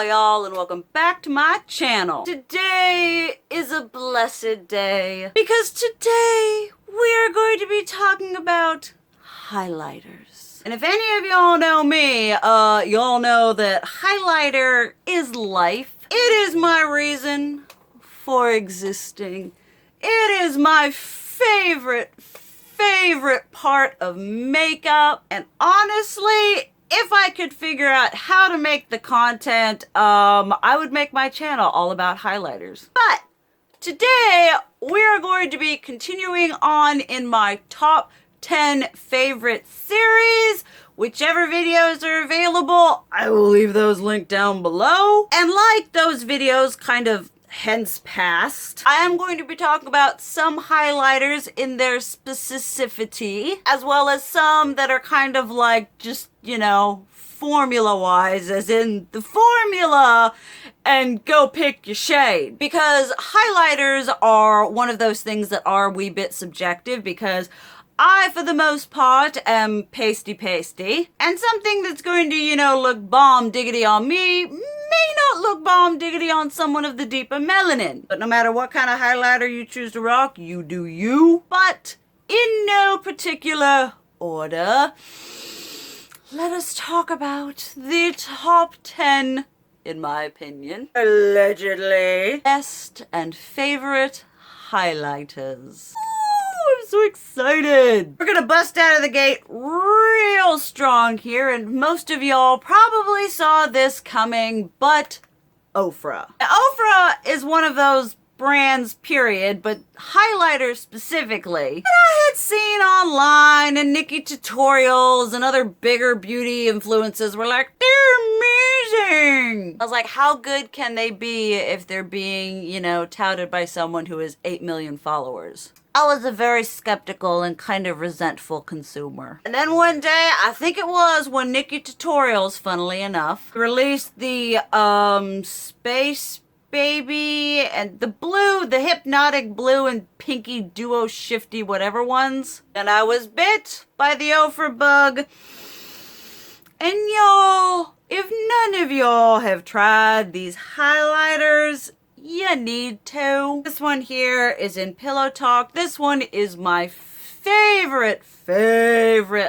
y'all, and welcome back to my channel. Today is a blessed day because today we are going to be talking about highlighters. And if any of y'all know me, y'all know that highlighter is life. It is my reason for existing. It is my favorite part of makeup, and honestly, if I could figure out how to make the content, I would make my channel all about highlighters. But today, we're going to be continuing on in my top 10 favorite series. Whichever videos are available, I will leave those linked down below. And like those videos kind of hence past, I am going to be talking about some highlighters in their specificity, as well as some that are kind of like just, you know, formula-wise, as in the formula, and go pick your shade. Because highlighters are one of those things that are a wee bit subjective, because I, for the most part, am pasty, and something that's going to, you know, look bomb diggity on me may not look bomb diggity on someone of the deeper melanin. But no matter what kind of highlighter you choose to rock, you do you. But in no particular order, let us talk about the top 10, in my opinion, allegedly, best and favorite highlighters. I'm so excited. We're gonna bust out of the gate real strong here, and most of y'all probably saw this coming, but Ofra. Now, Ofra is one of those brands, period, but highlighters specifically, that I had seen online, and Nikki tutorials and other bigger beauty influencers were like, they're amazing. I was like, how good can they be if they're being, you know, touted by someone who has 8 million followers? I was a very skeptical and kind of resentful consumer. And then one day, I think it was when Nikki Tutorials, funnily enough, released the Space Baby and the blue, the hypnotic blue and pinky duo shifty whatever ones. And I was bit by the Ofra bug. And y'all, if none of y'all have tried these highlighters, you need to. This one here is in Pillow Talk. This one is my favorite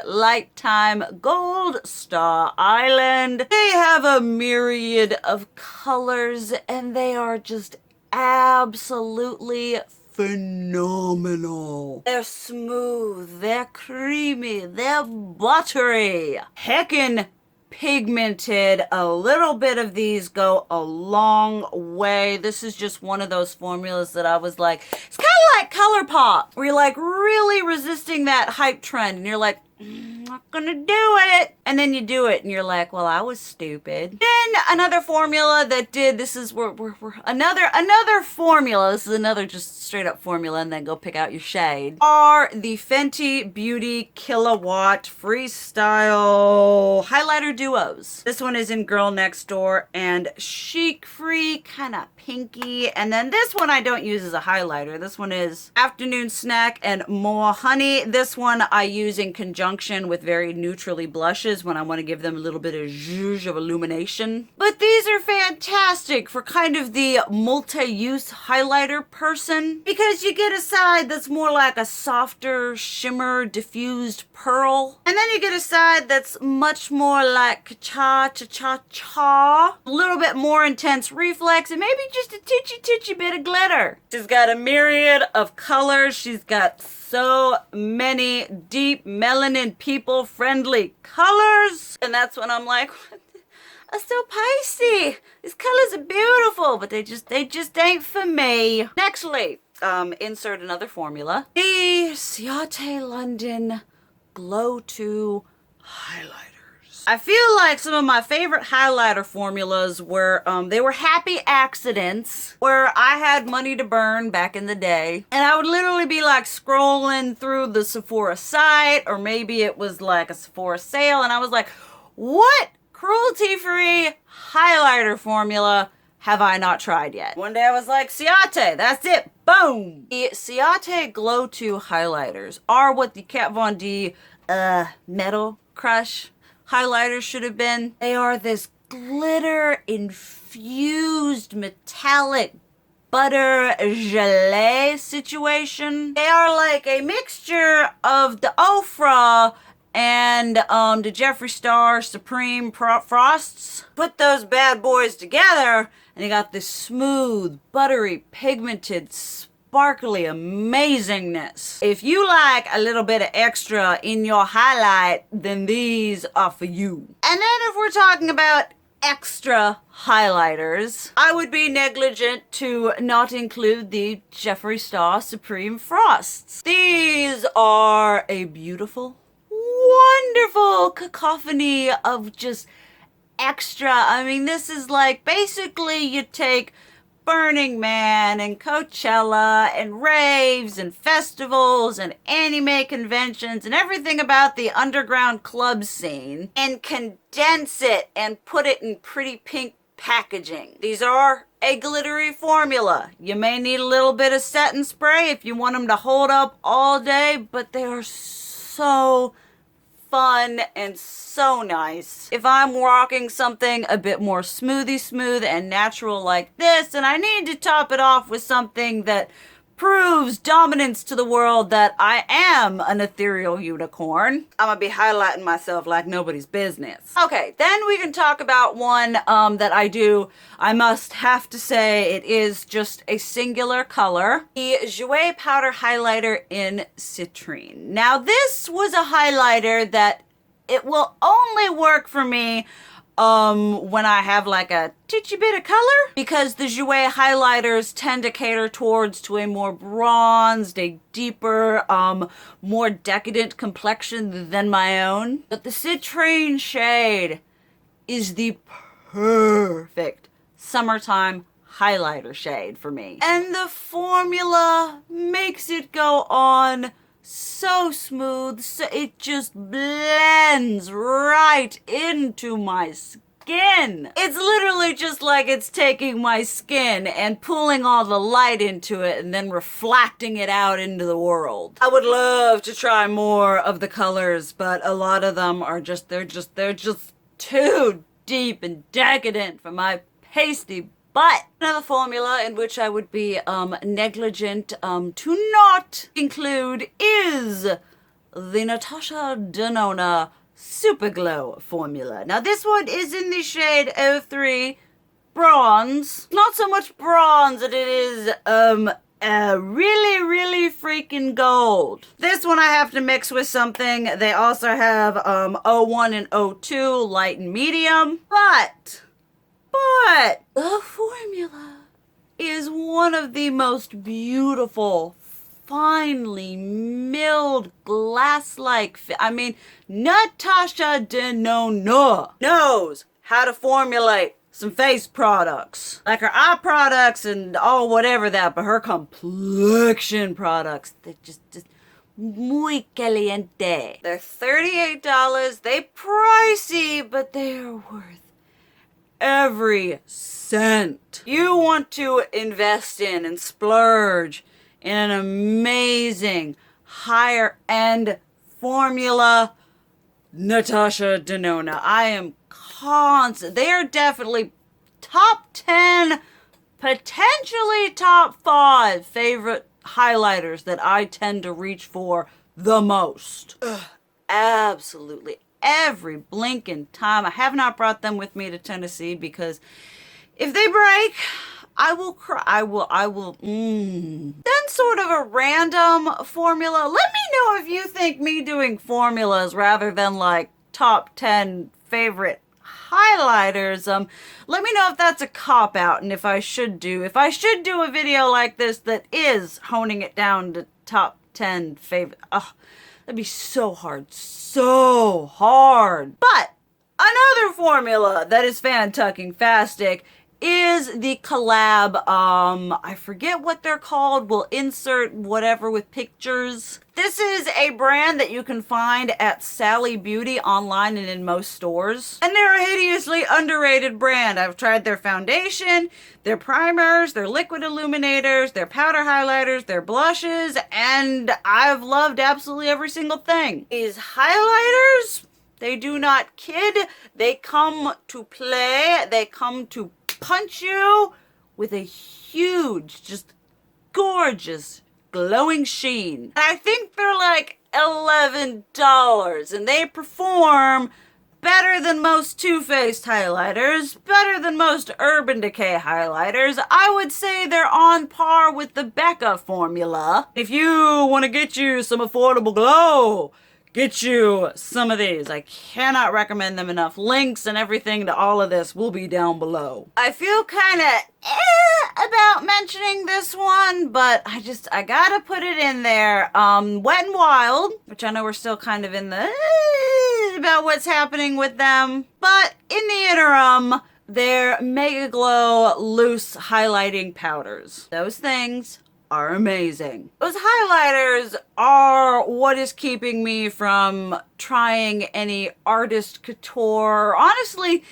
Lifetime Gold Star Island. They have a myriad of colors and they are just absolutely phenomenal. They're smooth, they're creamy, they're buttery, heckin' pigmented. A little bit of these go a long way. This is just one of those formulas that I was like, it's kind of like ColourPop, where you're like really resisting that hype trend and you're like, I'm not gonna do it, and then you do it and you're like, well, I was stupid. Then another formula that did, this is we're another formula, this is another just straight up formula, and then go pick out your shade, are the Fenty Beauty Killawatt Freestyle Highlighter Duos. This one is in Girl Next Door and Chic Free, kind of pinky, and then this one I don't use as a highlighter. This one is Afternoon Snack and More Honey. This one I use in conjunction with very neutrally blushes when I want to give them a little bit of zhuzh of illumination. But these are fantastic for kind of the multi-use highlighter person, because you get a side that's more like a softer shimmer diffused pearl, and then you get a side that's much more like cha-cha-cha-cha, a little bit more intense reflex, and maybe just a titchy bit of glitter. She's got a myriad of colors. She's got so many deep melanin people friendly colors, and that's when I'm like, I'm so pasty. These colors are beautiful, but they just ain't for me. Nextly, insert another formula, the Ciate London Glow 2 highlighter. I feel like some of my favorite highlighter formulas were, they were happy accidents where I had money to burn back in the day. And I would literally be like scrolling through the Sephora site, or maybe it was like a Sephora sale, and I was like, what cruelty-free highlighter formula have I not tried yet? One day I was like, Ciate, that's it, boom! The Ciate Glow 2 highlighters are what the Kat Von D Metal Crush highlighters should have been. They are this glitter infused metallic butter gelée situation. They are like a mixture of the Ofra and the Jeffree Star Supreme Frosts. Put those bad boys together and you got this smooth, buttery, pigmented, sparkly amazingness. If you like a little bit of extra in your highlight, then these are for you. And then if we're talking about extra highlighters, I would be negligent to not include the Jeffree Star Supreme Frosts. These are a beautiful, wonderful cacophony of just extra. I mean, this is like basically you take Burning Man and Coachella and raves and festivals and anime conventions and everything about the underground club scene and condense it and put it in pretty pink packaging. These are a glittery formula. You may need a little bit of setting spray if you want them to hold up all day, but they are so fun and so nice. If I'm rocking something a bit more smooth and natural like this, and I need to top it off with something that proves dominance to the world that I am an ethereal unicorn, I'm gonna be highlighting myself like nobody's business. Okay, then we can talk about one that I do. I must have to say it is just a singular color. The Jouer Powder Highlighter in Citrine. Now this was a highlighter that it will only work for me when I have like a teensy bit of color, because the Jouer highlighters tend to cater towards to a more bronzed, a deeper, more decadent complexion than my own. But the Citrine shade is the perfect summertime highlighter shade for me. And the formula makes it go on so smooth, so it just blends right into my skin. It's literally just like it's taking my skin and pulling all the light into it and then reflecting it out into the world. I would love to try more of the colors, but a lot of them are just, they're just too deep and decadent for my pasty. But another formula in which I would be negligent to not include is the Natasha Denona Super Glow formula. Now this one is in the shade 03 Bronze. Not so much bronze as it is really freaking gold. This one I have to mix with something. They also have 01 and 02 light and medium. But the formula is one of the most beautiful, finely milled, glass-like, I mean, Natasha Denona knows how to formulate some face products. Like her eye products and all whatever that, but her complexion products, they're just muy caliente. They're $38. They pricey, but they're worth every cent. You want to invest in and splurge in an amazing higher end formula, Natasha Denona. I am constant. They are definitely top 10, potentially top 5 favorite highlighters that I tend to reach for the most. Absolutely every blinking time. I have not brought them with me to Tennessee because if they break, I will cry. I will. Then sort of a random formula. Let me know if you think me doing formulas rather than like top 10 favorite highlighters. Let me know if that's a cop-out and if I should do a video like this that is honing it down to top 10 favorite. That'd be so hard. So hard. But another formula that is fantastic is the COL-LAB. I forget what they're called. We'll insert whatever with pictures. This is a brand that you can find at Fenty Beauty online and in most stores. And they're a hideously underrated brand. I've tried their foundation, their primers, their liquid illuminators, their powder highlighters, their blushes, and I've loved absolutely every single thing. These highlighters, They do not kid. They come to play. They come to punch you with a huge, just gorgeous, glowing sheen. And I think they're like $11, and they perform better than most Too Faced highlighters, better than most Urban Decay highlighters. I would say they're on par with the Becca formula. If you want to get you some affordable glow, get you some of these. I cannot recommend them enough. Links and everything to all of this will be down below. I feel kind of about mentioning this one, but I gotta put it in there. Wet n Wild, which I know we're still kind of in the about what's happening with them, but in the interim, they're MegaGlo loose highlighting powders. Those things are amazing. Those highlighters are what is keeping me from trying any artist couture, honestly,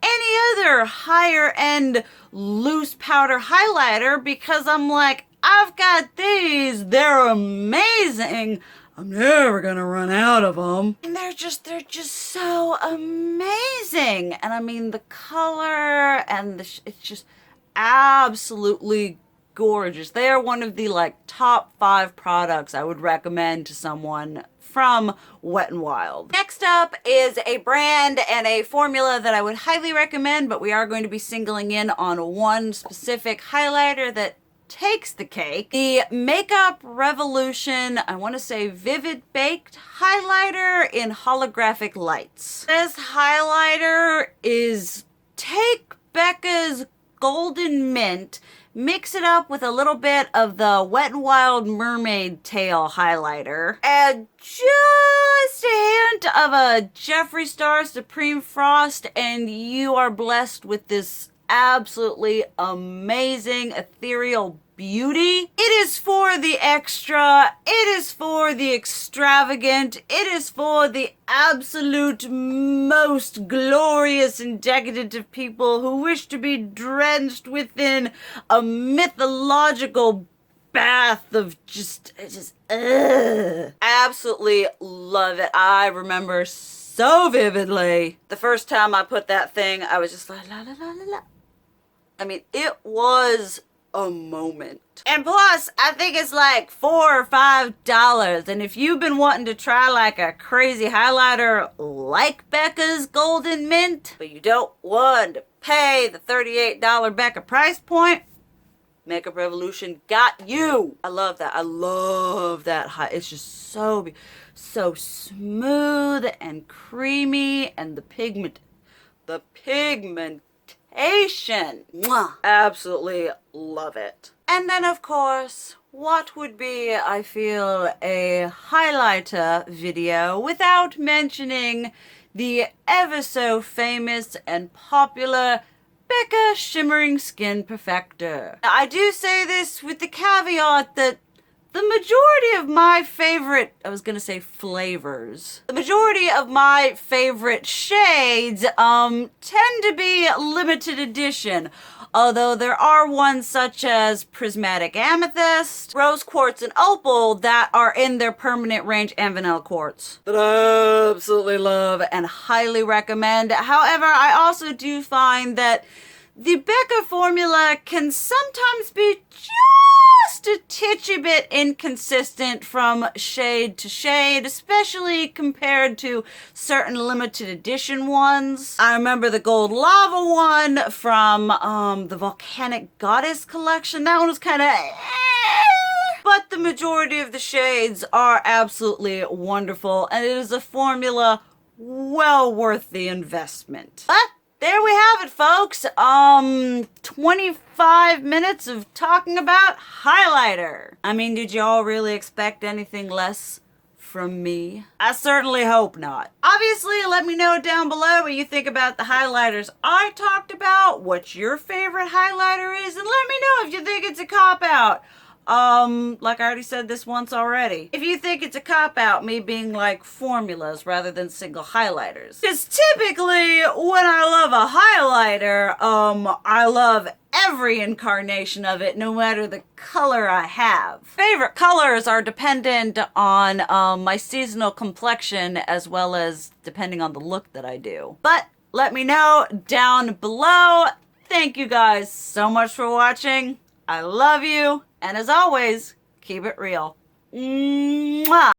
any other higher end loose powder highlighter, because I'm like, I've got these, they're amazing. I'm never gonna run out of them. And they're just so amazing. And I mean, the color and it's just absolutely gorgeous. They are one of the like top 5 products I would recommend to someone from Wet n Wild. Next up is a brand and a formula that I would highly recommend, but we are going to be singling in on one specific highlighter that takes the cake. The Makeup Revolution, I want to say Vivid Baked highlighter in holographic lights. This highlighter is take Becca's Golden Mint, mix it up with a little bit of the Wet n Wild Mermaid Tail highlighter, add just a hint of a Jeffree Star Supreme Frost, and you are blessed with this absolutely amazing ethereal beauty. It is for the extra, it is for the extravagant, it is for the absolute most glorious and decadent of people who wish to be drenched within a mythological bath of absolutely love it. I remember so vividly the first time I put that thing, I was just like la la la la la. I mean, it was a moment. And plus, I think it's like $4 or $5. And if you've been wanting to try like a crazy highlighter like Becca's Golden Mint, but you don't want to pay the $38 Becca price point, Makeup Revolution got you. I love that. I love that. It's just so smooth and creamy, and the pigmentation. Mwah. Absolutely love it. And then, of course, what would be, I feel, a highlighter video without mentioning the ever so famous and popular Becca Shimmering Skin Perfector. Now, I do say this with the caveat that the majority of my favorite, I was gonna say flavors, the majority of my favorite shades tend to be limited edition. Although there are ones such as Prismatic Amethyst, Rose Quartz, and Opal that are in their permanent range, and Vanilla Quartz that I absolutely love and highly recommend. However, I also do find that the Becca formula can sometimes be just a titchy bit inconsistent from shade to shade, especially compared to certain limited edition ones. I remember the Gold Lava one from the Volcanic Goddess collection. That one was kind of but the majority of the shades are absolutely wonderful, and it is a formula well worth the investment. But there we have it, folks. 25 minutes of talking about highlighter. I mean, did y'all really expect anything less from me? I certainly hope not. Obviously, let me know down below what you think about the highlighters I talked about, what your favorite highlighter is, and let me know if you think it's a cop-out. Like I already said this once already. If you think it's a cop-out, me being like formulas rather than single highlighters. Because typically, when I love a highlighter, I love every incarnation of it, no matter the color I have. Favorite colors are dependent on my seasonal complexion as well as depending on the look that I do. But let me know down below. Thank you guys so much for watching. I love you. And as always, keep it real. Mwah!